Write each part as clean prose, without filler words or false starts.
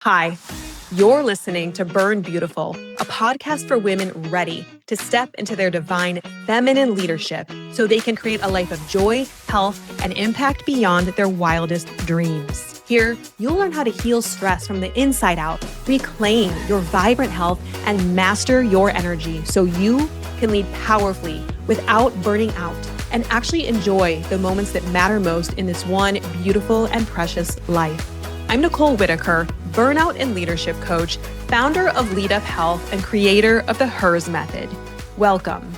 Hi, you're listening to Burn Beautiful, a podcast for women ready to step into their divine feminine leadership so they can create a life of joy, health, and impact beyond their wildest dreams. Here, you'll learn how to heal stress from the inside out, reclaim your vibrant health, and master your energy so you can lead powerfully without burning out and actually enjoy the moments that matter most in this one beautiful and precious life. I'm Nicole Whitaker, burnout and leadership coach, founder of Lead Up Health, and creator of the HERS method. Welcome.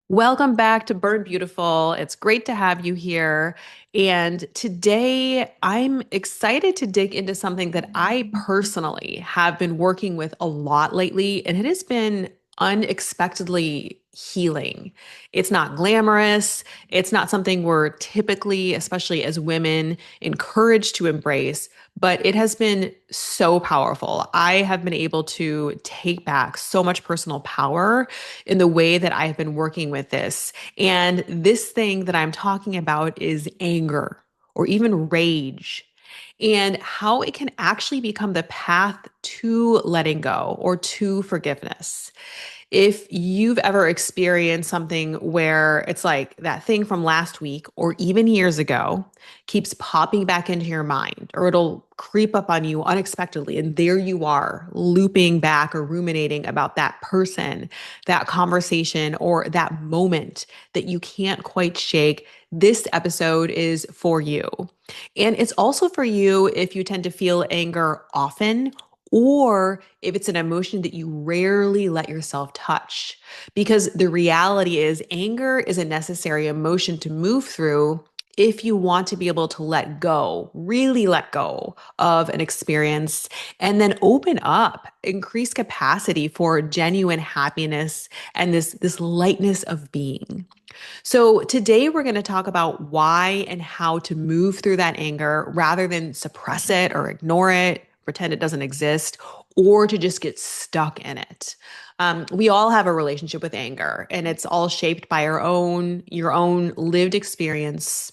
Welcome back to Burn Beautiful. It's great to have you here. And today I'm excited to dig into something that I personally have been working with a lot lately, and it has been unexpectedly healing. It's not glamorous. It's not something we're typically, especially as women, encouraged to embrace, but it has been so powerful. I have been able to take back so much personal power in the way that I've been working with this. And this thing that I'm talking about is anger or even rage, and how it can actually become the path to letting go or to forgiveness. If you've ever experienced something where it's like that thing from last week or even years ago keeps popping back into your mind, or it'll creep up on you unexpectedly, and there you are looping back or ruminating about that person, that conversation, or that moment that you can't quite shake, this episode is for you. And it's also for you if you tend to feel anger often, or if it's an emotion that you rarely let yourself touch. Because the reality is, anger is a necessary emotion to move through if you want to be able to let go, really let go of an experience, and then open up, increase capacity for genuine happiness and this lightness of being. So today we're going to talk about why and how to move through that anger rather than suppress it or ignore it, pretend it doesn't exist, or to just get stuck in it. We all have a relationship with anger, and it's all shaped by your own lived experience.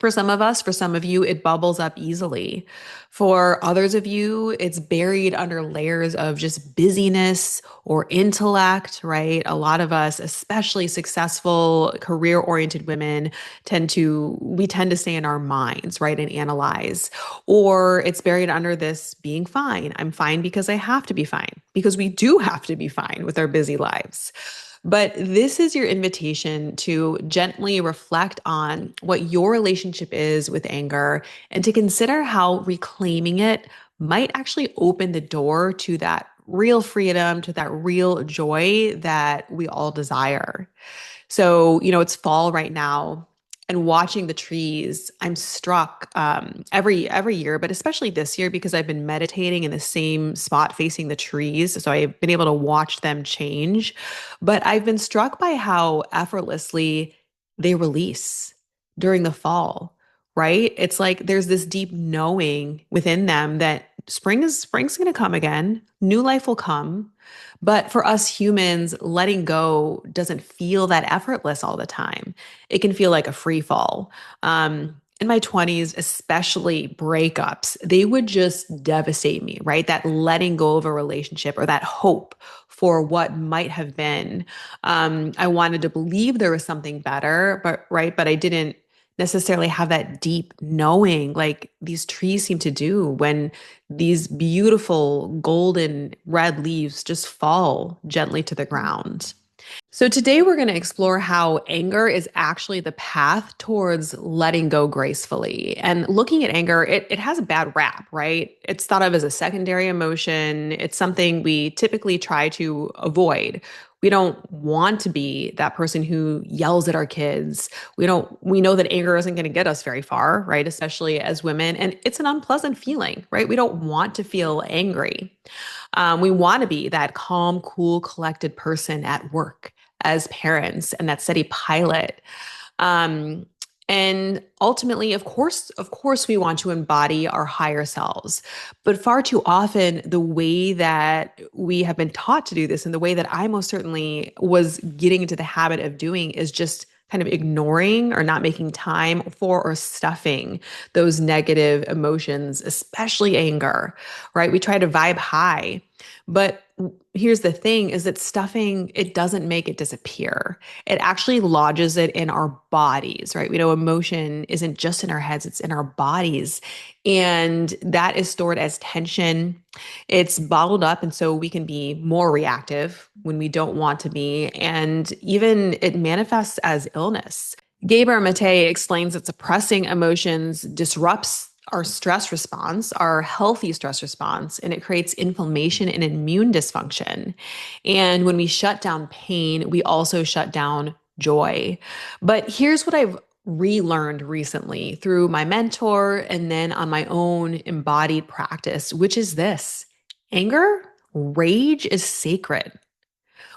For some of us, for some of you, it bubbles up easily. For others of you, it's buried under layers of just busyness or intellect, right? A lot of us, especially successful, career-oriented women, tend to stay in our minds, right, and analyze. Or it's buried under this being fine. I'm fine because I have to be fine, because we do have to be fine with our busy lives. But this is your invitation to gently reflect on what your relationship is with anger and to consider how reclaiming it might actually open the door to that real freedom, to that real joy that we all desire. So, it's fall right now, and watching the trees, I'm struck every year, but especially this year because I've been meditating in the same spot facing the trees. So I've been able to watch them change. But I've been struck by how effortlessly they release during the fall, right? It's like there's this deep knowing within them that spring's going to come again, new life will come. But for us humans, letting go doesn't feel that effortless all the time. It can feel like a free fall. In my 20s, especially breakups, they would just devastate me, right? That letting go of a relationship or that hope for what might have been. I wanted to believe there was something better, but I didn't necessarily have that deep knowing like these trees seem to do when these beautiful golden red leaves just fall gently to the ground. So today we're going to explore how anger is actually the path towards letting go gracefully. And looking at anger, it has a bad rap, right? It's thought of as a secondary emotion. It's something we typically try to avoid. We don't want to be that person who yells at our kids. We know that anger isn't going to get us very far, right? Especially as women. And it's an unpleasant feeling, right? We don't want to feel angry. We want to be that calm, cool, collected person at work, as parents, and that steady pilot. Um, and ultimately, of course, we want to embody our higher selves. But far too often, the way that we have been taught to do this and the way that I most certainly was getting into the habit of doing is just kind of ignoring or not making time for or stuffing those negative emotions, especially anger, right? We try to vibe high, but here's the thing is that stuffing, it doesn't make it disappear. It actually lodges it in our bodies, right? We know emotion isn't just in our heads, it's in our bodies. And that is stored as tension. It's bottled up. And so we can be more reactive when we don't want to be. And even it manifests as illness. Gaber Mate explains that suppressing emotions disrupts our stress response, our healthy stress response, and it creates inflammation and immune dysfunction. And when we shut down pain, we also shut down joy. But here's what I've relearned recently through my mentor and then on my own embodied practice, which is this: anger, rage is sacred.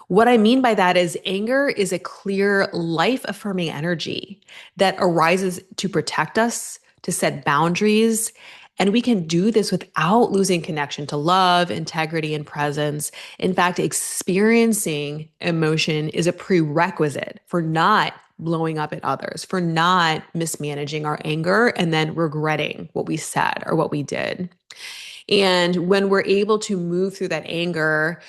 What I mean by that is anger is a clear, life affirming energy that arises to protect us, to set boundaries. And we can do this without losing connection to love, integrity, and presence. In fact, experiencing emotion is a prerequisite for not blowing up at others, for not mismanaging our anger and then regretting what we said or what we did. And when we're able to move through that anger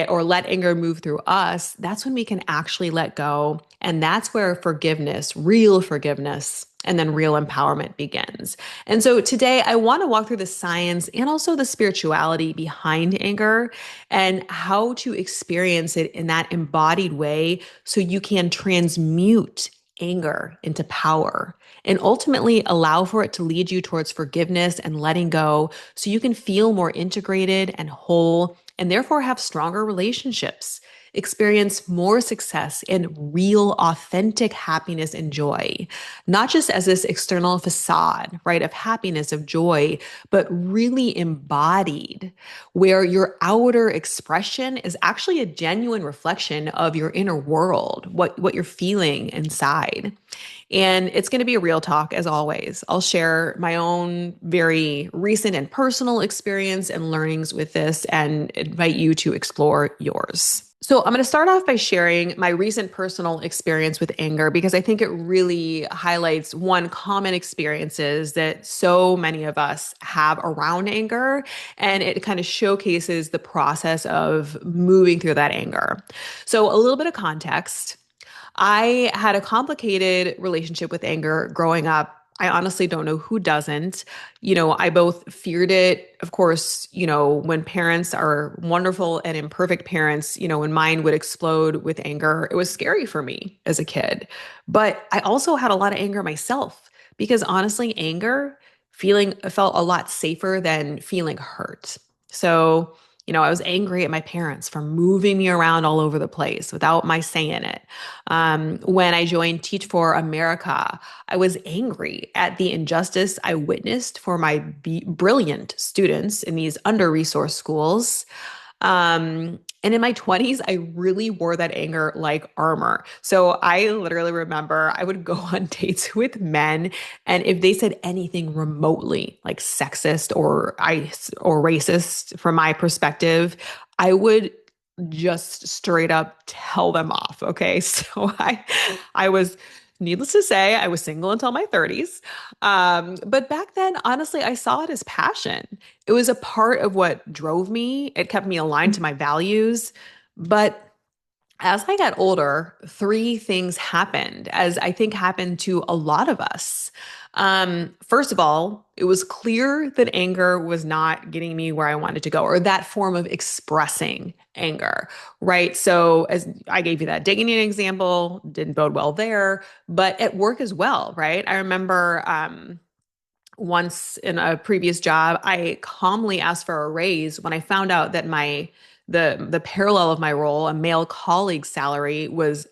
or let anger move through us, that's when we can actually let go. And that's where forgiveness, real forgiveness, and then real empowerment begins. And so today I want to walk through the science and also the spirituality behind anger and how to experience it in that embodied way so you can transmute anger into power and ultimately allow for it to lead you towards forgiveness and letting go so you can feel more integrated and whole and therefore have stronger relationships, experience more success and real authentic happiness and joy, not just as this external facade, right, of happiness, of joy, but really embodied, where your outer expression is actually a genuine reflection of your inner world, what you're feeling inside. And it's going to be a real talk as always. I'll share my own very recent and personal experience and learnings with this and invite you to explore yours. So I'm going to start off by sharing my recent personal experience with anger because I think it really highlights one common experiences that so many of us have around anger, and it kind of showcases the process of moving through that anger. So a little bit of context. I had a complicated relationship with anger growing up. I honestly don't know who doesn't. I both feared it. Of course, when parents are wonderful and imperfect parents, when mine would explode with anger, it was scary for me as a kid. But I also had a lot of anger myself because honestly, anger feeling felt a lot safer than feeling hurt. So, I was angry at my parents for moving me around all over the place without my say in it. When I joined Teach for America, I was angry at the injustice I witnessed for my brilliant students in these under-resourced schools. And in my 20s, I really wore that anger like armor. So I literally remember I would go on dates with men, and if they said anything remotely like sexist or racist from my perspective, I would just straight up tell them off. Okay. So I was, needless to say, I was single until my 30s. But back then, honestly, I saw it as passion. It was a part of what drove me. It kept me aligned to my values. But as I got older, three things happened, as I think happened to a lot of us. First of all, it was clear that anger was not getting me where I wanted to go, or that form of expressing anger, right? So, as I gave you that digging example, didn't bode well there, but at work as well, right? I remember once in a previous job, I calmly asked for a raise when I found out that the parallel of my role, a male colleague's salary, was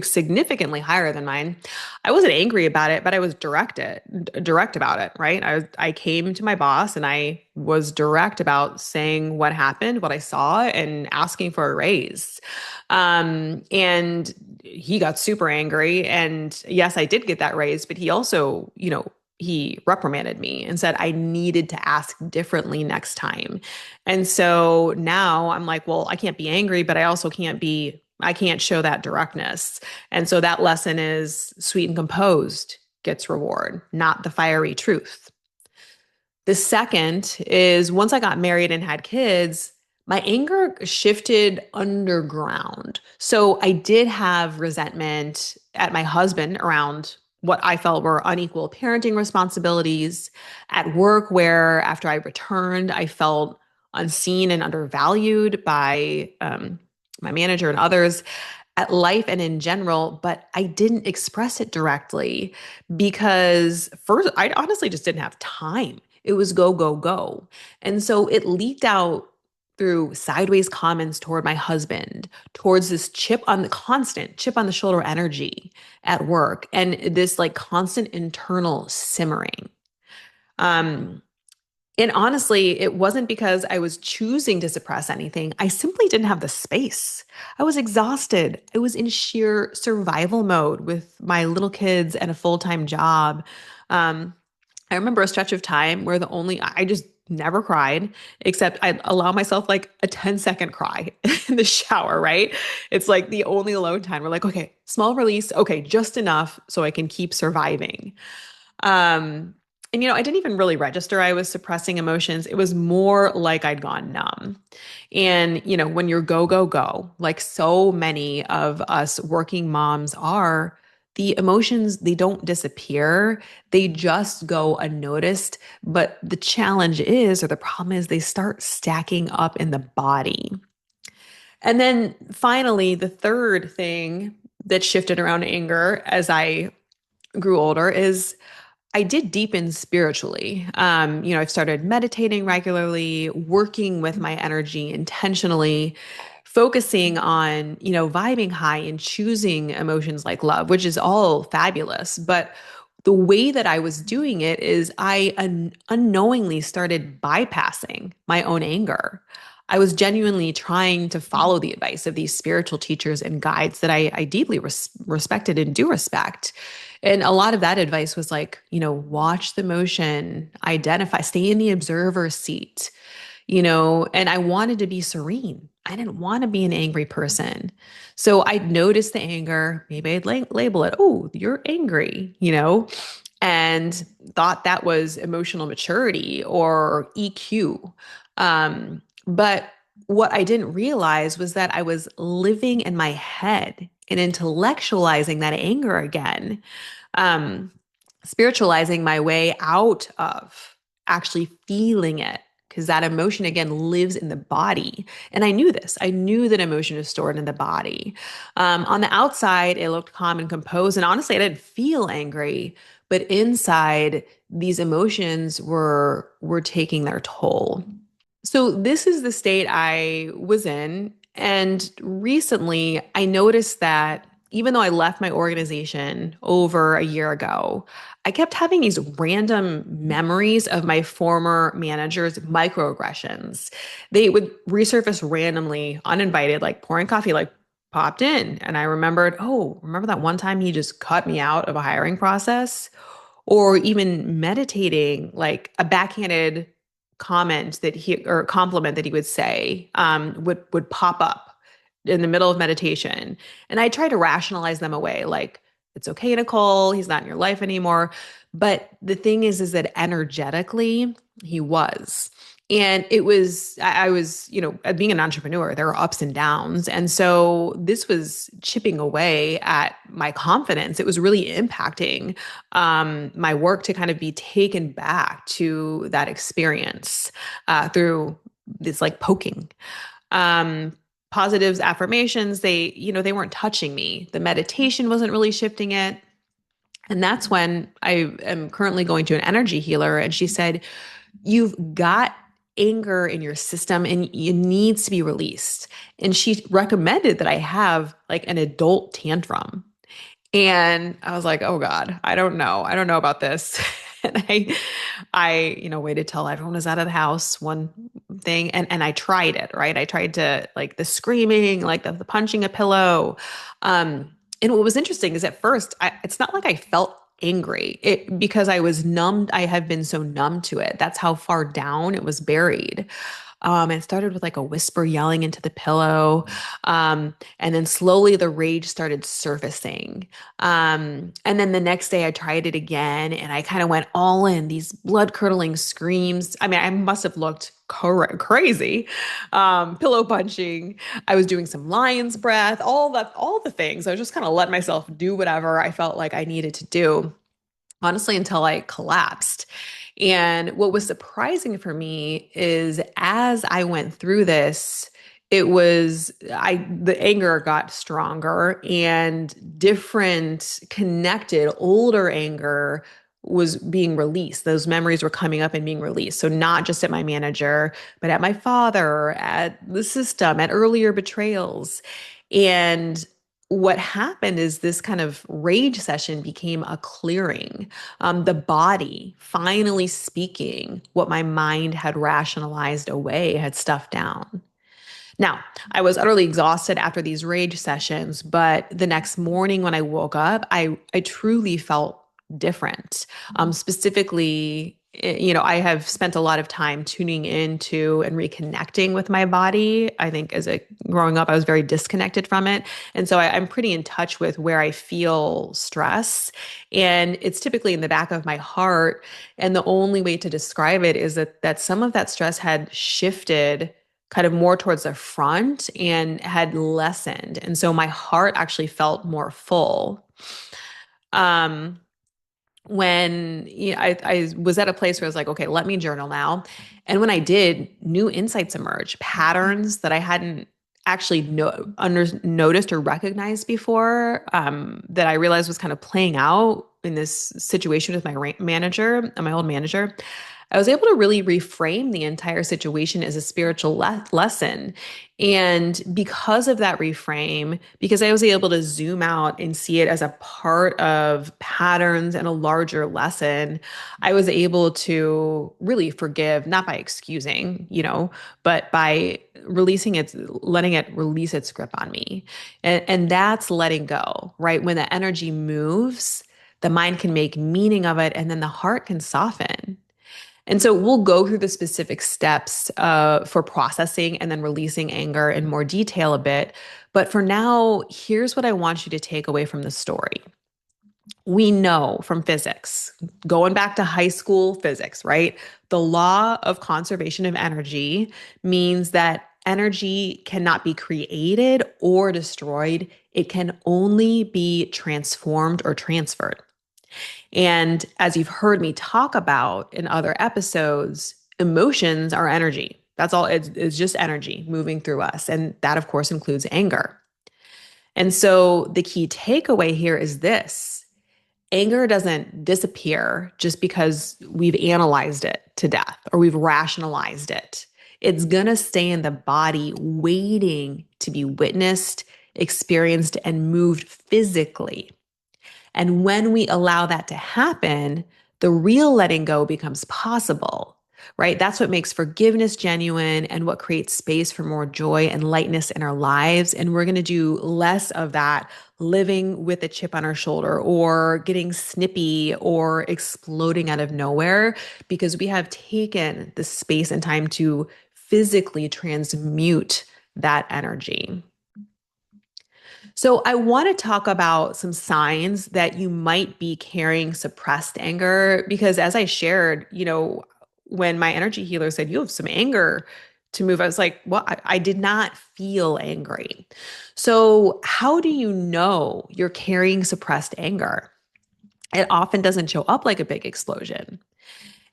significantly higher than mine. I wasn't angry about it, but I was direct about it, right? I came to my boss and I was direct about saying what happened, what I saw, and asking for a raise. And he got super angry. And yes, I did get that raise, but he also, he reprimanded me and said I needed to ask differently next time. And so now I'm like, well, I can't be angry, but I also can't be I can't show that directness. And so that lesson is sweet and composed gets reward, not the fiery truth. The second is once I got married and had kids, my anger shifted underground. So I did have resentment at my husband around what I felt were unequal parenting responsibilities, at work, where after I returned, I felt unseen and undervalued by my manager and others, at life and in general, but I didn't express it directly because first, I honestly just didn't have time. It was go, go, go. And so it leaked out through sideways comments toward my husband, towards this constant chip on the shoulder energy at work, and this like constant internal simmering. Um, and honestly, it wasn't because I was choosing to suppress anything. I simply didn't have the space. I was exhausted. I was in sheer survival mode with my little kids and a full-time job. Um, I remember a stretch of time where I just never cried, except I'd allow myself like a 10-second cry in the shower, right? It's like the only alone time. We're like, okay, small release. Okay, just enough so I can keep surviving. Um, and I didn't even really register I was suppressing emotions. It was more like I'd gone numb. And, when you're go, go, go, like so many of us working moms are, the emotions, they don't disappear. They just go unnoticed. But the challenge is, or the problem is, they start stacking up in the body. And then finally, the third thing that shifted around anger as I grew older is I did deepen spiritually. I've started meditating regularly, working with my energy intentionally, focusing on, vibing high and choosing emotions like love, which is all fabulous. But the way that I was doing it is I unknowingly started bypassing my own anger. I was genuinely trying to follow the advice of these spiritual teachers and guides that I deeply respected and do respect. And a lot of that advice was like, watch the motion, identify, stay in the observer seat, and I wanted to be serene. I didn't want to be an angry person. So I'd notice the anger, maybe I'd label it, oh, you're angry, and thought that was emotional maturity or EQ. But what I didn't realize was that I was living in my head and intellectualizing that anger again, um, spiritualizing my way out of actually feeling it. Because that emotion, again, lives in the body. And I knew this. I knew that emotion is stored in the body. On the outside, it looked calm and composed. And honestly, I didn't feel angry. But inside, these emotions were taking their toll. So this is the state I was in. And recently I noticed that even though I left my organization over a year ago, I kept having these random memories of my former manager's microaggressions. They would resurface randomly, uninvited, like pouring coffee, like popped in. And I remembered, oh, remember that one time he just cut me out of a hiring process? Or even meditating, like a backhanded comment that he or compliment that he would say would pop up in the middle of meditation, and I try to rationalize them away, like it's okay, Nicole, he's not in your life anymore. But the thing is that energetically he was. And it was, I was, being an entrepreneur, there are ups and downs. And so this was chipping away at my confidence. It was really impacting my work to kind of be taken back to that experience through this like poking. Positives, affirmations, they weren't touching me. The meditation wasn't really shifting it. And that's when I am currently going to an energy healer. And she said, you've got anger in your system and it needs to be released. And she recommended that I have like an adult tantrum. And I was like, oh God, I don't know. I don't know about this. And I waited till everyone was out of the house, one thing. And I tried it, right? I tried to like the screaming, like the punching a pillow. And what was interesting is at first, it's not like I felt angry because I was numbed. I have been so numb to it. That's how far down it was buried. It started with like a whisper yelling into the pillow. And then slowly the rage started surfacing. And then the next day I tried it again and I kind of went all in, these blood curdling screams. I mean, I must have looked crazy, pillow punching. I was doing some lion's breath, all the things. I was just kind of letting myself do whatever I felt like I needed to do, honestly, until I collapsed. And what was surprising for me is as I went through this, the anger got stronger and different connected older anger was being released. Those memories were coming up and being released. So not just at my manager, but at my father, at the system, at earlier betrayals. And what happened is this kind of rage session became a clearing, the body finally speaking what my mind had rationalized away, had stuffed down. Now, I was utterly exhausted after these rage sessions, but the next morning when I woke up, I truly felt different. Specifically, I have spent a lot of time tuning into and reconnecting with my body. I think growing up, I was very disconnected from it. And so I'm pretty in touch with where I feel stress. And it's typically in the back of my heart. And the only way to describe it is that some of that stress had shifted kind of more towards the front and had lessened. And so my heart actually felt more full. Um, when I was at a place where I was like, okay, let me journal now. And when I did, new insights emerged, patterns that I hadn't actually noticed or recognized before, that I realized was kind of playing out in this situation with my old manager. I was able to really reframe the entire situation as a spiritual lesson. And because of that reframe, because I was able to zoom out and see it as a part of patterns and a larger lesson, I was able to really forgive, not by excusing, but by letting it release its grip on me. And that's letting go, right? When the energy moves, the mind can make meaning of it, and then the heart can soften. And so we'll go through the specific steps for processing and then releasing anger in more detail a bit. But for now, here's what I want you to take away from the story. We know from physics, going back to high school physics, right? The law of conservation of energy means that energy cannot be created or destroyed. It can only be transformed or transferred. And as you've heard me talk about in other episodes, emotions are energy. That's all. It's just energy moving through us. And that, of course, includes anger. And so the key takeaway here is this: anger doesn't disappear just because we've analyzed it to death or we've rationalized it. It's going to stay in the body waiting to be witnessed, experienced, and moved physically. And when we allow that to happen, the real letting go becomes possible, right? That's what makes forgiveness genuine and what creates space for more joy and lightness in our lives. And we're going to do less of that living with a chip on our shoulder or getting snippy or exploding out of nowhere, because we have taken the space and time to physically transmute that energy. So, I want to talk about some signs that you might be carrying suppressed anger, because as I shared, when my energy healer said, you have some anger to move, I was like, well, I did not feel angry. So, how do you know you're carrying suppressed anger? It often doesn't show up like a big explosion.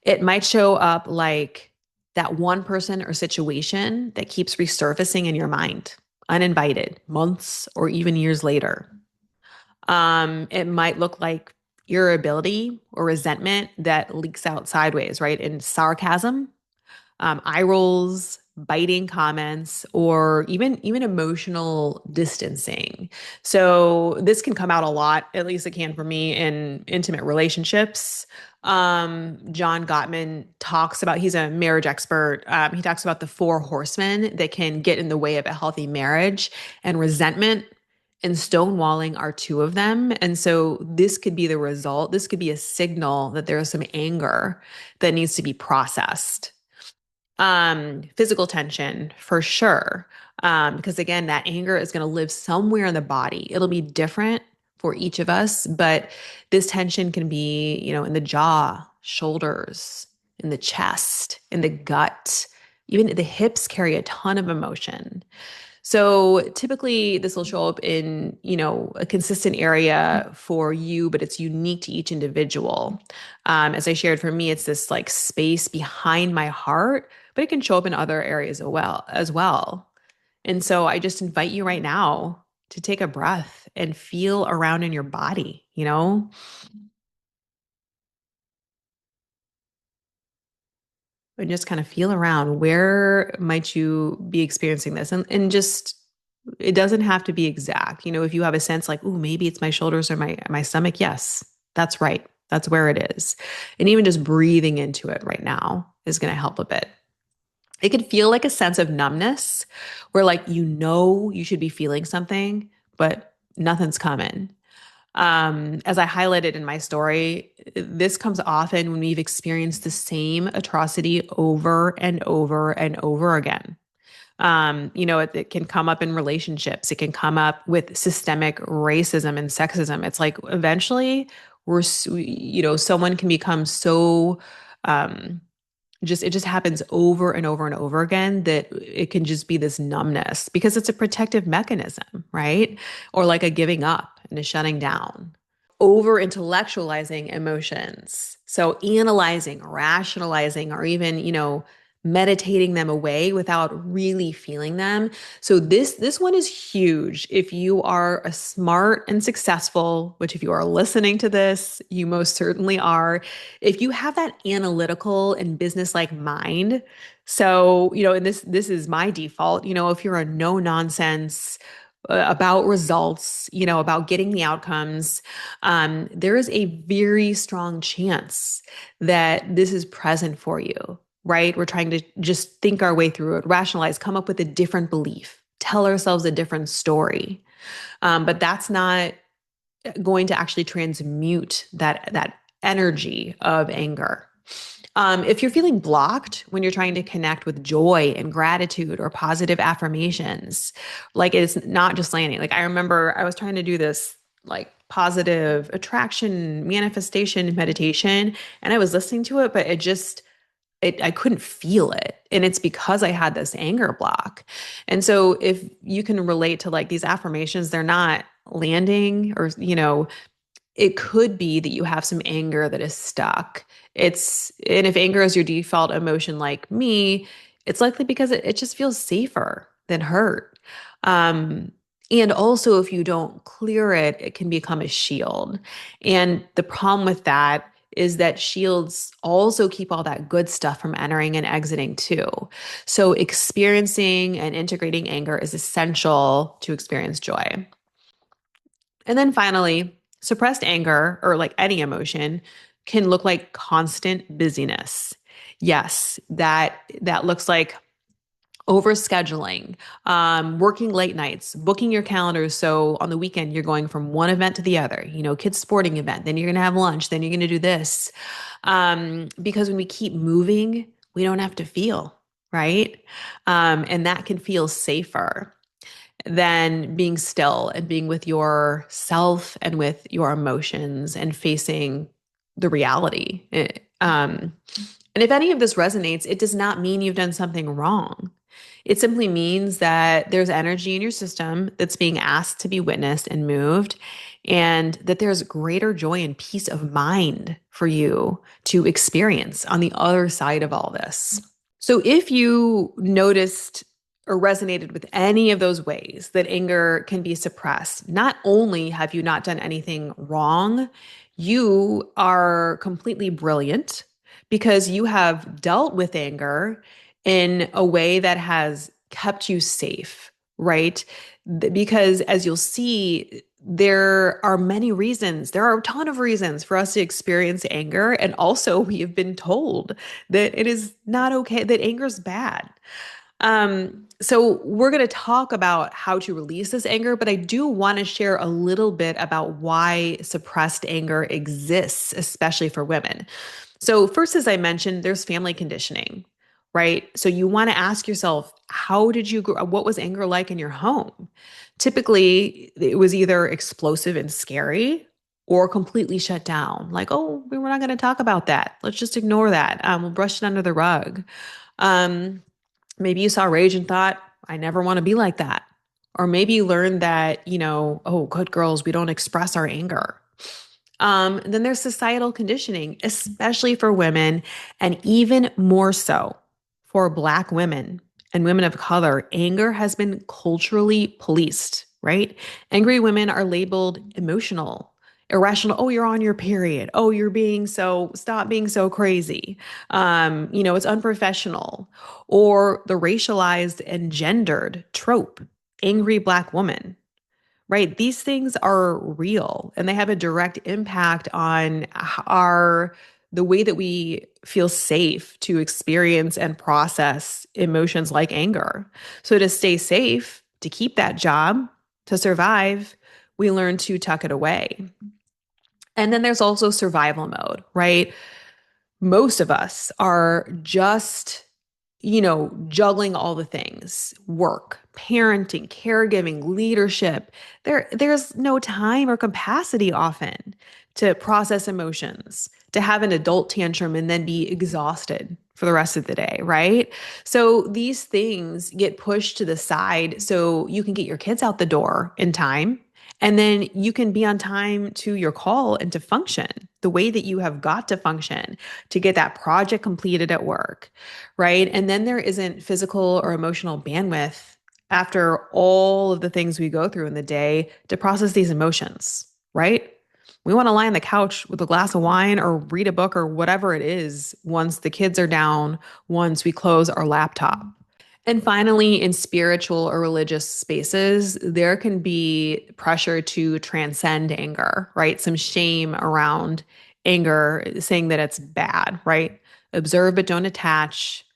It might show up like that one person or situation that keeps resurfacing in your mind, uninvited, months or even years later. It might look like irritability or resentment that leaks out sideways, right? In sarcasm, eye rolls, biting comments, or even emotional distancing. So this can come out a lot, at least it can for me, in intimate relationships. John Gottman he's a marriage expert. He talks about the four horsemen that can get in the way of a healthy marriage, and resentment and stonewalling are two of them. And so this could be the result. This could be a signal that there is some anger that needs to be processed. Physical tension for sure. Because again, that anger is going to live somewhere in the body. It'll be different for each of us, but this tension can be, in the jaw, shoulders, in the chest, in the gut. Even the hips carry a ton of emotion. So typically this will show up in, a consistent area for you, but it's unique to each individual. As I shared, for me, it's this like space behind my heart, but it can show up in other areas as well. And so I just invite you right now to take a breath and feel around in your body. And just kind of feel around, where might you be experiencing this? And just, it doesn't have to be exact. If you have a sense like, oh, maybe it's my shoulders or my stomach, yes, that's right. That's where it is. And even just breathing into it right now is going to help a bit. It can feel like a sense of numbness where like you should be feeling something, but nothing's coming. As I highlighted in my story, this comes often when we've experienced the same atrocity over and over and over again. It can come up in relationships. It can come up with systemic racism and sexism. It's like eventually someone can become so, um, it just happens over and over and over again that it can just be this numbness because it's a protective mechanism, right? Or like a giving up and a shutting down. Over intellectualizing emotions. So analyzing, rationalizing, or even, meditating them away without really feeling them. So this one is huge. If you are a smart and successful, which if you are listening to this, you most certainly are. If you have that analytical and business-like mind, so, and this is my default, if you're a no nonsense about results, about getting the outcomes, there is a very strong chance that this is present for you, right? We're trying to just think our way through it, rationalize, come up with a different belief, tell ourselves a different story. But that's not going to actually transmute that energy of anger. If you're feeling blocked when you're trying to connect with joy and gratitude or positive affirmations, like it's not just landing. Like I remember I was trying to do this like positive attraction manifestation meditation, and I was listening to it, but I couldn't feel it. And it's because I had this anger block. And so if you can relate to like these affirmations, they're not landing, or, it could be that you have some anger that is stuck. And if anger is your default emotion like me, it's likely because it just feels safer than hurt. Um, and also, if you don't clear it, it can become a shield. And the problem with that is that shields also keep all that good stuff from entering and exiting too. So experiencing and integrating anger is essential to experience joy. And then finally, suppressed anger or like any emotion can look like constant busyness. Yes, that looks like overscheduling, working late nights, booking your calendars. So on the weekend, you're going from one event to the other, kids' sporting event, then you're going to have lunch, then you're going to do this. Because when we keep moving, we don't have to feel, right? And that can feel safer than being still and being with yourself and with your emotions and facing the reality. And if any of this resonates, it does not mean you've done something wrong. It simply means that there's energy in your system that's being asked to be witnessed and moved, and that there's greater joy and peace of mind for you to experience on the other side of all this. So if you noticed or resonated with any of those ways that anger can be suppressed, not only have you not done anything wrong, you are completely brilliant because you have dealt with anger in a way that has kept you safe, right? Because as you'll see, there are many reasons, there are a ton of reasons for us to experience anger. And also, we have been told that it is not okay, that anger is bad. So we're going to talk about how to release this anger, but I do want to share a little bit about why suppressed anger exists, especially for women. So first, as I mentioned, there's family conditioning. right? So you want to ask yourself, how did you grow? What was anger like in your home? Typically, it was either explosive and scary or completely shut down. Like, oh, we're not going to talk about that. Let's just ignore that. We'll brush it under the rug. Um, Maybe you saw rage and thought, I never want to be like that. Or maybe you learned that, oh, good girls, we don't express our anger. And then there's societal conditioning, especially for women, and even more so for Black women and women of color. Anger has been culturally policed, right? Angry women are labeled emotional, irrational. Oh, you're on your period. Oh, stop being so crazy. It's unprofessional. Or the racialized and gendered trope, angry Black woman, right? These things are real and they have a direct impact on the way that we feel safe to experience and process emotions like anger. So to stay safe, to keep that job, to survive, we learn to tuck it away. And then there's also survival mode, right? Most of us are just, juggling all the things, work, parenting, caregiving, leadership. There's no time or capacity often to process emotions, to have an adult tantrum and then be exhausted for the rest of the day, right? So these things get pushed to the side so you can get your kids out the door in time. And then you can be on time to your call and to function the way that you have got to function to get that project completed at work, right? And then there isn't physical or emotional bandwidth after all of the things we go through in the day to process these emotions, right? We want to lie on the couch with a glass of wine or read a book or whatever it is once the kids are down, once we close our laptop. And finally, in spiritual or religious spaces, there can be pressure to transcend anger, right? Some shame around anger, saying that it's bad, right? Observe but don't attach.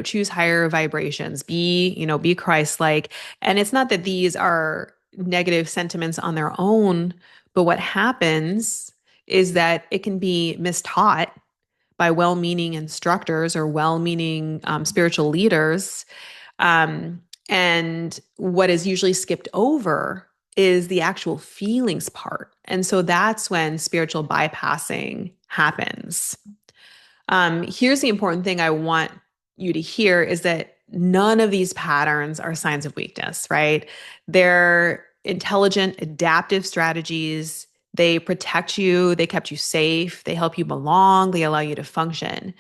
Choose higher vibrations. Be Christ-like. And it's not that these are negative sentiments on their own, but what happens is that it can be mistaught by well-meaning instructors or well-meaning spiritual leaders. And what is usually skipped over is the actual feelings part. And so that's when spiritual bypassing happens. Here's the important thing I want you to hear is that none of these patterns are signs of weakness, right? They're intelligent, adaptive strategies. They protect you, they kept you safe, they help you belong, they allow you to function.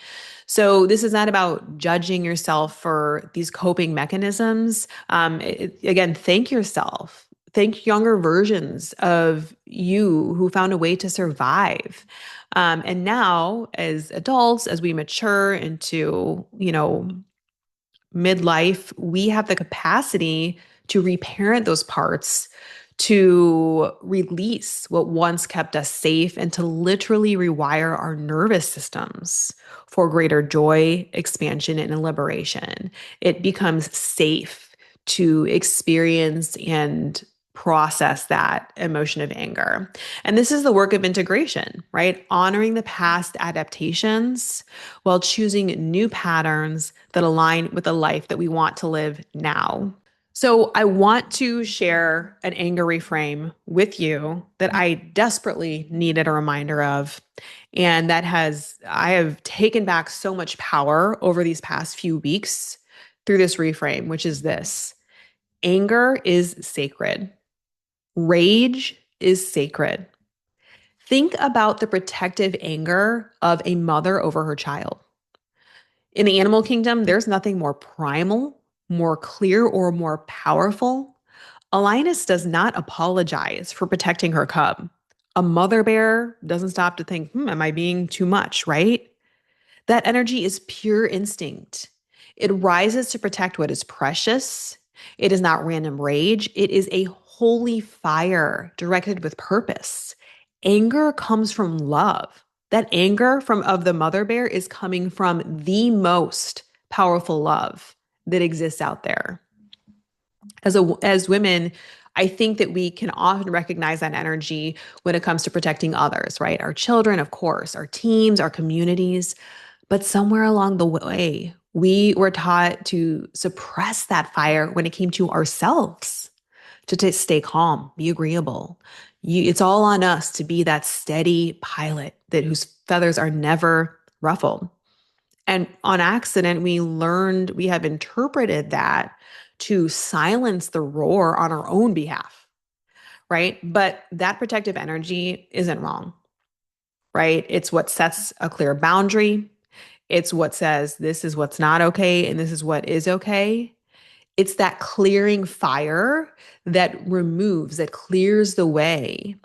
So this is not about judging yourself for these coping mechanisms. Again, thank yourself. Thank younger versions of you who found a way to survive. And now, as adults, as we mature into, midlife, we have the capacity to reparent those parts, to release what once kept us safe, and to literally rewire our nervous systems for greater joy, expansion, and liberation. It becomes safe to experience and process that emotion of anger. And this is the work of integration, right? Honoring the past adaptations while choosing new patterns that align with the life that we want to live now. So I want to share an anger reframe with you that I desperately needed a reminder of. And I have taken back so much power over these past few weeks through this reframe, which is this: anger is sacred. Rage is sacred. Think about the protective anger of a mother over her child. In the animal kingdom, there's nothing more primal, more clear, or more powerful. A lioness does not apologize for protecting her cub. A mother bear doesn't stop to think, am I being too much, right? That energy is pure instinct. It rises to protect what is precious. It is not random rage. It is a holy fire directed with purpose. Anger comes from love. That anger of the mother bear is coming from the most powerful love that exists out there. As women, I think that we can often recognize that energy when it comes to protecting others, right? Our children, of course, our teams, our communities. But somewhere along the way, we were taught to suppress that fire when it came to ourselves, to stay calm, be agreeable. It's all on us to be that steady pilot that whose feathers are never ruffled. And on accident, we have interpreted that to silence the roar on our own behalf, right? But that protective energy isn't wrong, right? It's what sets a clear boundary. It's what says this is what's not okay and this is what is okay. It's that clearing fire that clears the way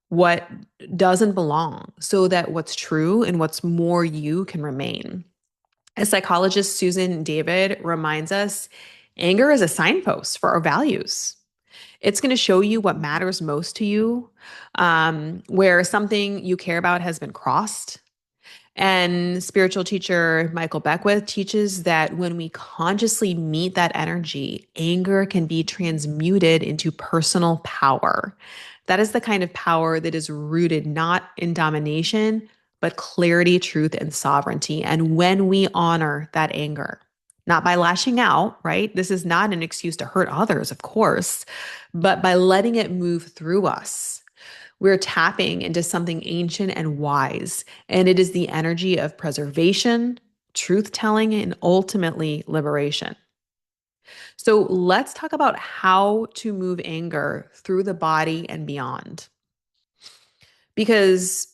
what doesn't belong so that what's true and what's more you can remain. As psychologist Susan David reminds us, anger is a signpost for our values. It's going to show you what matters most to you, where something you care about has been crossed. And spiritual teacher Michael Beckwith teaches that when we consciously meet that energy, anger can be transmuted into personal power. That is the kind of power that is rooted not in domination, but clarity, truth, and sovereignty. And when we honor that anger, not by lashing out, right? This is not an excuse to hurt others, of course, but by letting it move through us, we're tapping into something ancient and wise, and it is the energy of preservation, truth telling, and ultimately liberation. So let's talk about how to move anger through the body and beyond. Because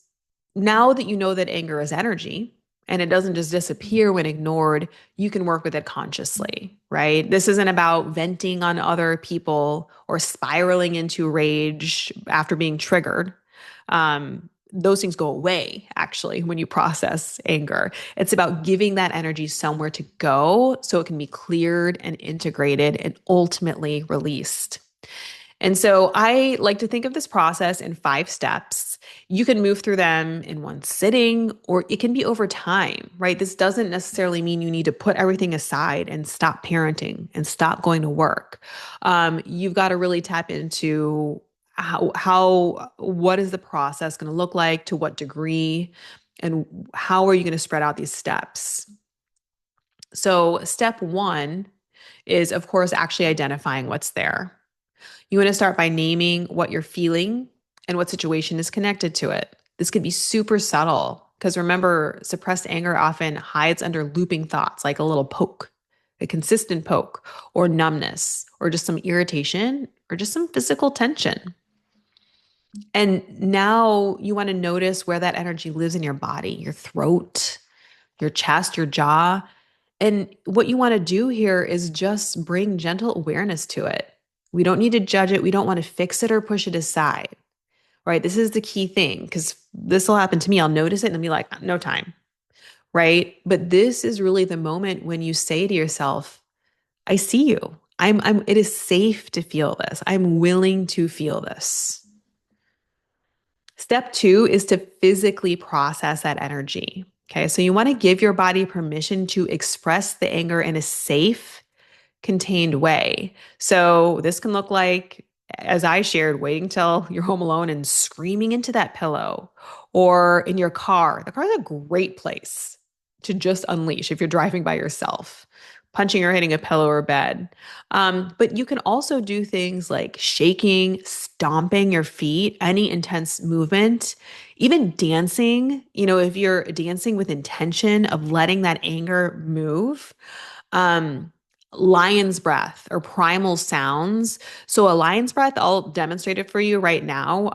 now that you know that anger is energy and it doesn't just disappear when ignored, you can work with it consciously, right? This isn't about venting on other people or spiraling into rage after being triggered. Those things go away actually when you process anger. It's about giving that energy somewhere to go so it can be cleared and integrated and ultimately released. And so I like to think of this process in 5 steps. You can move through them in one sitting, or it can be over time, right? This doesn't necessarily mean you need to put everything aside and stop parenting and stop going to work. You've got to really tap into what is the process going to look like, to what degree, and how are you going to spread out these steps? So, step one is, of course, actually identifying what's there. You want to start by naming what you're feeling and what situation is connected to it. This can be super subtle because remember, suppressed anger often hides under looping thoughts like a little poke, a consistent poke, or numbness, or just some irritation, or just some physical tension. And now you want to notice where that energy lives in your body, your throat, your chest, your jaw. And what you want to do here is just bring gentle awareness to it. We don't need to judge it. We don't want to fix it or push it aside, right? This is the key thing because this will happen to me. I'll notice it and be like, no time, right? But this is really the moment when you say to yourself, I see you. It is safe to feel this. I'm willing to feel this. Step two is to physically process that energy. Okay. So you want to give your body permission to express the anger in a safe, contained way. So this can look like, as I shared, waiting till you're home alone and screaming into that pillow, or in your car. The car is a great place to just unleash if you're driving by yourself, punching or hitting a pillow or bed. But you can also do things like shaking, stomping your feet, any intense movement, even dancing. If you're dancing with intention of letting that anger move. Um, Lion's breath or primal sounds. So a lion's breath, I'll demonstrate it for you right now.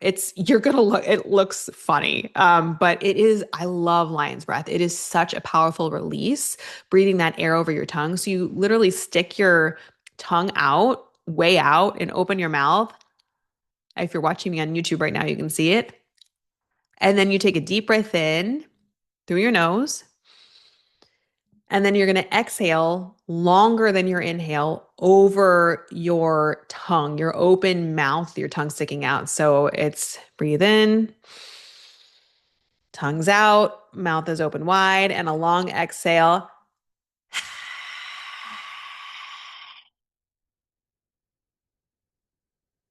It looks funny. But I love lion's breath. It is such a powerful release, breathing that air over your tongue. So you literally stick your tongue out, way out, and open your mouth. If you're watching me on YouTube right now, you can see it. And then you take a deep breath in through your nose. And then you're going to exhale longer than your inhale over your tongue, your open mouth, your tongue sticking out. So it's breathe in, tongue's out, mouth is open wide, and a long exhale.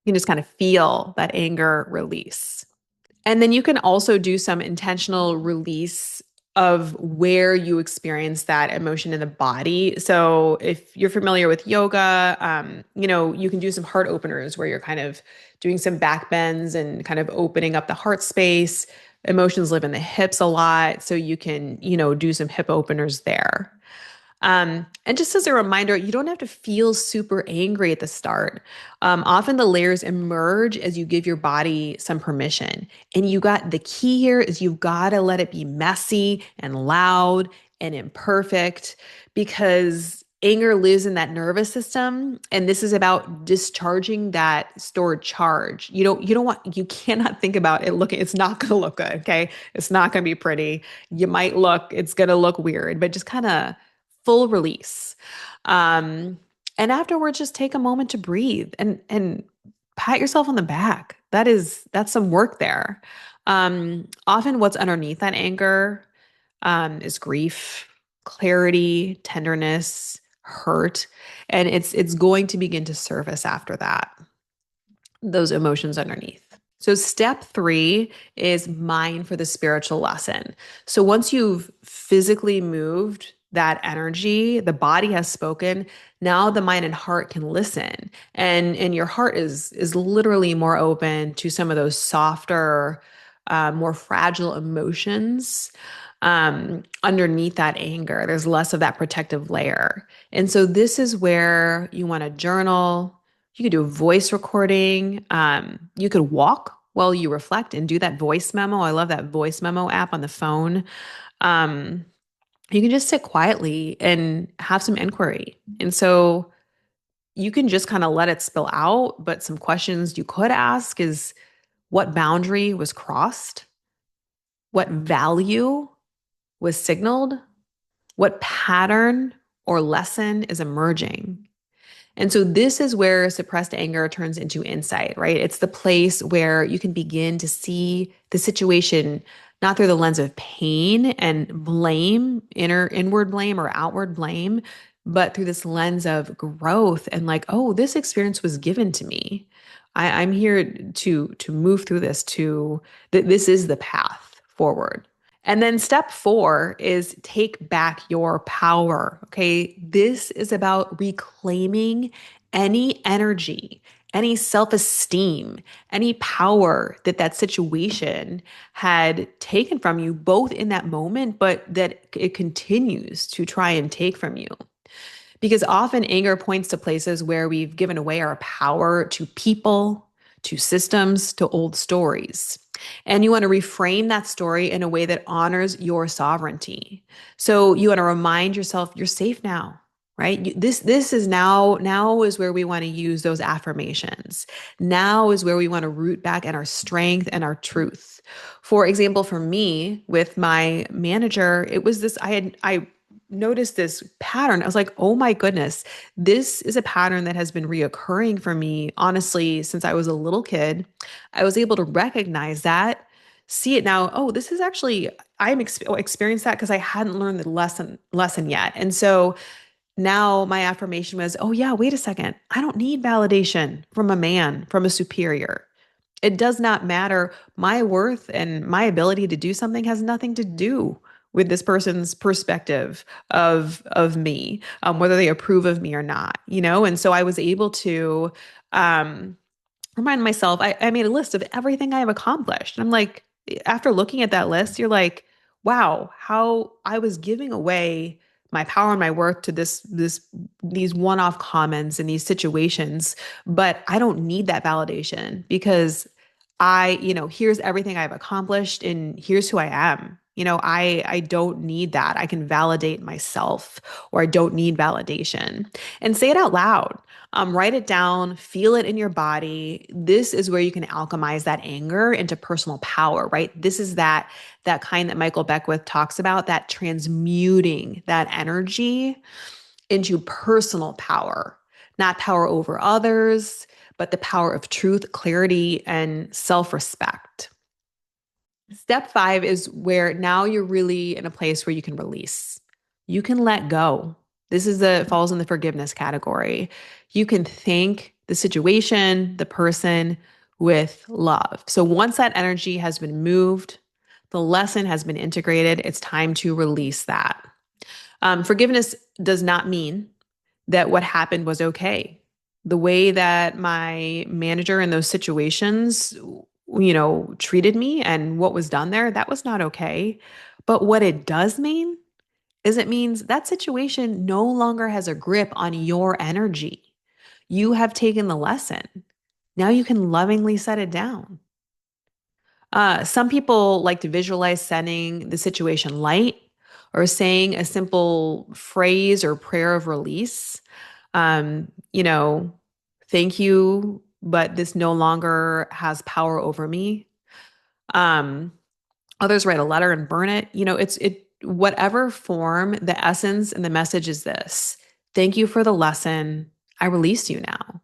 You can just kind of feel that anger release. And then you can also do some intentional release of where you experience that emotion in the body. So if you're familiar with yoga, you can do some heart openers where you're kind of doing some back bends and kind of opening up the heart space. Emotions live in the hips a lot, so you can, do some hip openers there. And just as a reminder, you don't have to feel super angry at the start. Often the layers emerge as you give your body some permission. And the key here is you've got to let it be messy and loud and imperfect because anger lives in that nervous system. And this is about discharging that stored charge. You cannot think about it looking, it's not going to look good. Okay. It's not going to be pretty. It's going to look weird, but just kind of full release. Um, and afterwards, just take a moment to breathe and pat yourself on the back. That's some work there. Often what's underneath that anger is grief, clarity, tenderness, hurt, and it's going to begin to surface after that, those emotions underneath. So, step three is mine for the spiritual lesson. So, once you've physically moved that energy, the body has spoken. Now, the mind and heart can listen, and your heart is literally more open to some of those softer, more fragile emotions underneath that anger. There's less of that protective layer, and so this is where you want to journal. You could do a voice recording. You could walk while you reflect and do that voice memo. I love that voice memo app on the phone. Um, you can just sit quietly and have some inquiry. And so you can just kind of let it spill out. But some questions you could ask is what boundary was crossed? What value was signaled? What pattern or lesson is emerging? And so this is where suppressed anger turns into insight, right? It's the place where you can begin to see the situation not through the lens of pain and blame, inward blame or outward blame, but through this lens of growth and like, oh, this experience was given to me. I'm here to move through this. This is the path forward. And then step four is take back your power. Okay. This is about reclaiming any energy, any self esteem, any power that situation had taken from you, both in that moment, but that it continues to try and take from you. Because often anger points to places where we've given away our power to people, to systems, to old stories. And you want to reframe that story in a way that honors your sovereignty. So you want to remind yourself you're safe now, right? This is now is where we want to use those affirmations. Now is where we want to root back in our strength and our truth. For example, for me with my manager, it was this I noticed this pattern. I was like, oh my goodness, this is a pattern that has been reoccurring for me, honestly, since I was a little kid. I was able to recognize that, see it now. Oh, this is actually, experienced that because I hadn't learned the lesson yet. And so now my affirmation was, oh yeah, wait a second. I don't need validation from a man, from a superior. It does not matter. My worth and my ability to do something has nothing to do with this person's perspective of me, whether they approve of me or not, And so I was able to um, remind myself. I made a list of everything I have accomplished. I'm like, after looking at that list, you're like, wow, how I was giving away my power and my worth to these one-off comments in these situations, but I don't need that validation because here's everything I've accomplished and here's who I am. I don't need that. I can validate myself, or I don't need validation. And say it out loud. Write it down, feel it in your body. This is where you can alchemize that anger into personal power, right? This is that kind that Michael Beckwith talks about, that transmuting that energy into personal power, not power over others, but the power of truth, clarity, and self-respect. Step five is where now you're really in a place where you can release. You can let go. Falls in the forgiveness category. You can thank the situation, the person with love. So once that energy has been moved, The lesson has been integrated. It's time to release that. Forgiveness does not mean that what happened was okay. The way that my manager in those situations, treated me and what was done there, that was not okay. But what it does mean is it means that situation no longer has a grip on your energy. You have taken the lesson. Now you can lovingly set it down. Some people like to visualize setting the situation light or saying a simple phrase or prayer of release. Um, you know, thank you, but this no longer has power over me. Um, Others write a letter and burn it. Whatever form, the essence and the message is this. Thank you for the lesson. I release you now.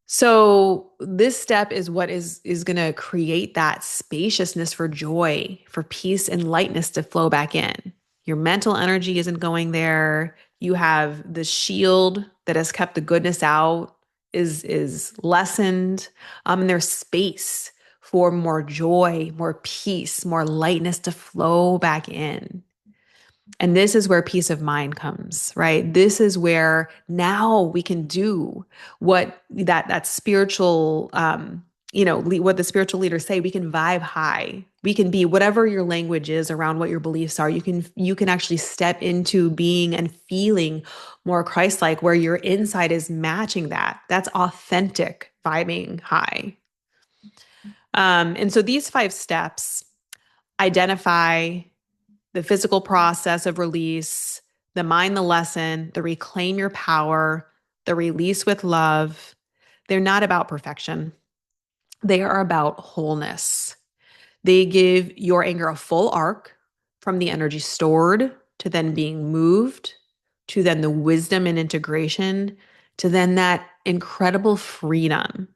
So this step is what is going to create that spaciousness for joy, for peace and lightness to flow back in. Your mental energy isn't going there. You have the shield that has kept the goodness out is lessened. And there's space for more joy, more peace, more lightness to flow back in. And this is where peace of mind comes, right? This is where now we can do what that spiritual, what the spiritual leaders say. We can vibe high. We can be whatever your language is around what your beliefs are. You can actually step into being and feeling more Christ-like, where your inside is matching that. That's authentic vibing high. And so these 5 steps identify the physical process of release, the mind, the lesson, the reclaim your power, the release with love. They're not about perfection. They are about wholeness. They give your anger a full arc from the energy stored to then being moved to then the wisdom and integration to then that incredible freedom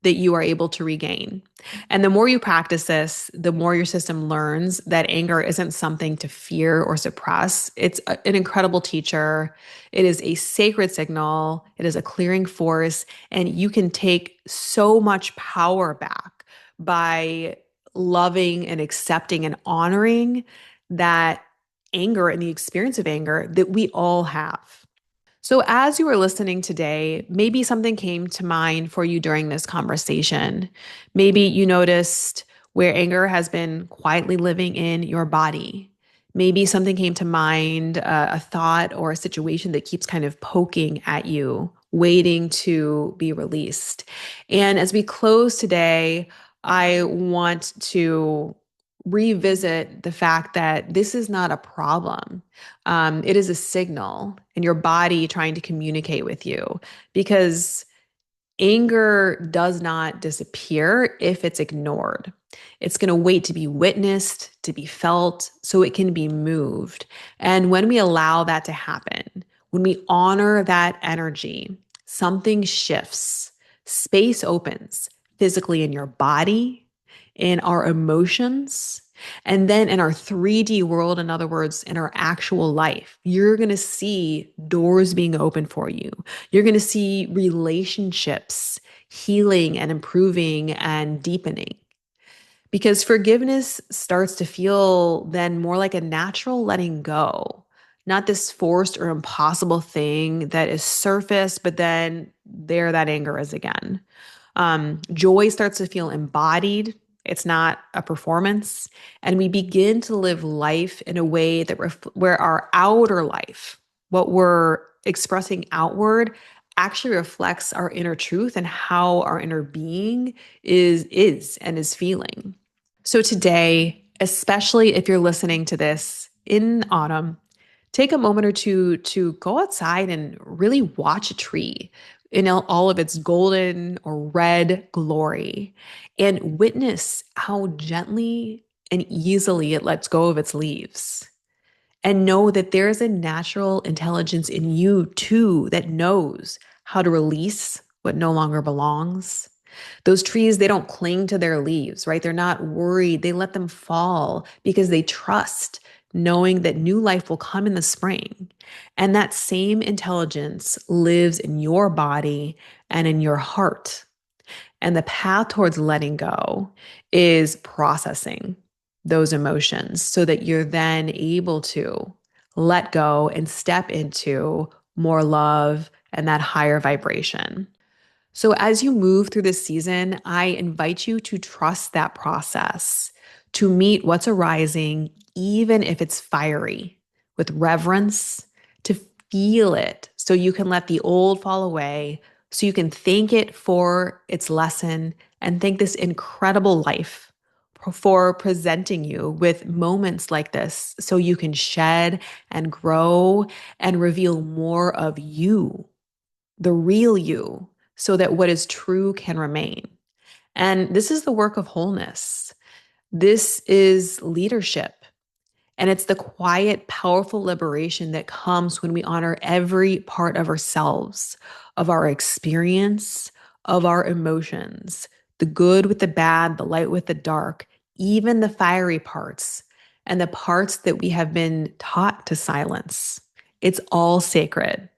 that you are able to regain. And the more you practice this, the more your system learns that anger isn't something to fear or suppress. It's an incredible teacher. It is a sacred signal. It is a clearing force. And you can take so much power back by loving and accepting and honoring that anger and the experience of anger that we all have. So, as you were listening today, maybe something came to mind for you during this conversation. Maybe you noticed where anger has been quietly living in your body. Maybe something came to mind, a thought or a situation that keeps kind of poking at you, waiting to be released. And as we close today, I want to revisit the fact that this is not a problem. It is a signal in your body trying to communicate with you, because anger does not disappear if it's ignored. It's going to wait to be witnessed, to be felt, so it can be moved. And when we allow that to happen, when we honor that energy, something shifts. Space opens physically in your body, in our emotions, and then in our 3D world, in other words, in our actual life. You're going to see doors being opened for you. You're going to see relationships healing and improving and deepening. Because forgiveness starts to feel then more like a natural letting go, not this forced or impossible thing that is surface, but then there that anger is again. Joy starts to feel embodied. It's not a performance. And we begin to live life in a way that where our outer life, what we're expressing outward, actually reflects our inner truth and how our inner being is feeling. So today, especially if you're listening to this in autumn, take a moment or two to go outside and really watch a tree in all of its golden or red glory and witness how gently and easily it lets go of its leaves. And know that there is a natural intelligence in you too that knows how to release what no longer belongs. Those trees, they don't cling to their leaves, right? They're not worried. They let them fall because they trust, knowing that new life will come in the spring. And that same intelligence lives in your body and in your heart. And the path towards letting go is processing those emotions so that you're then able to let go and step into more love and that higher vibration. So, as you move through this season, I invite you to trust that process, to meet what's arising, even if it's fiery, with reverence, to feel it so you can let the old fall away, so you can thank it for its lesson and thank this incredible life for presenting you with moments like this so you can shed and grow and reveal more of you, the real you, so that what is true can remain. And this is the work of wholeness. This is leadership. And it's the quiet, powerful liberation that comes when we honor every part of ourselves, of our experience, of our emotions, the good with the bad, the light with the dark, even the fiery parts, and the parts that we have been taught to silence. It's all sacred.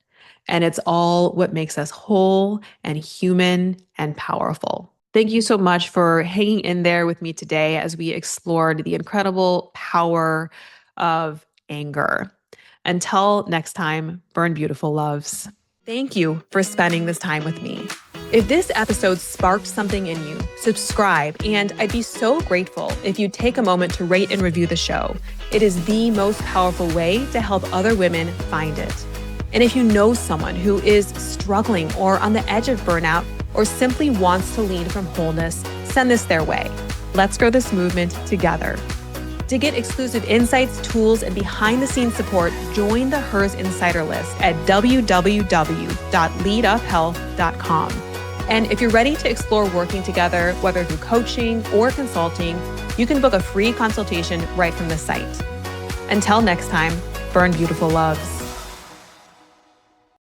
And it's all what makes us whole and human and powerful. Thank you so much for hanging in there with me today as we explored the incredible power of anger. Until next time, burn beautiful loves. Thank you for spending this time with me. If this episode sparked something in you, subscribe, and I'd be so grateful if you'd take a moment to rate and review the show. It is the most powerful way to help other women find it. And if you know someone who is struggling or on the edge of burnout or simply wants to lead from wholeness, send this their way. Let's grow this movement together. To get exclusive insights, tools, and behind-the-scenes support, join the Hers Insider list at www.leaduphealth.com. And if you're ready to explore working together, whether through coaching or consulting, you can book a free consultation right from the site. Until next time, burn beautiful loves.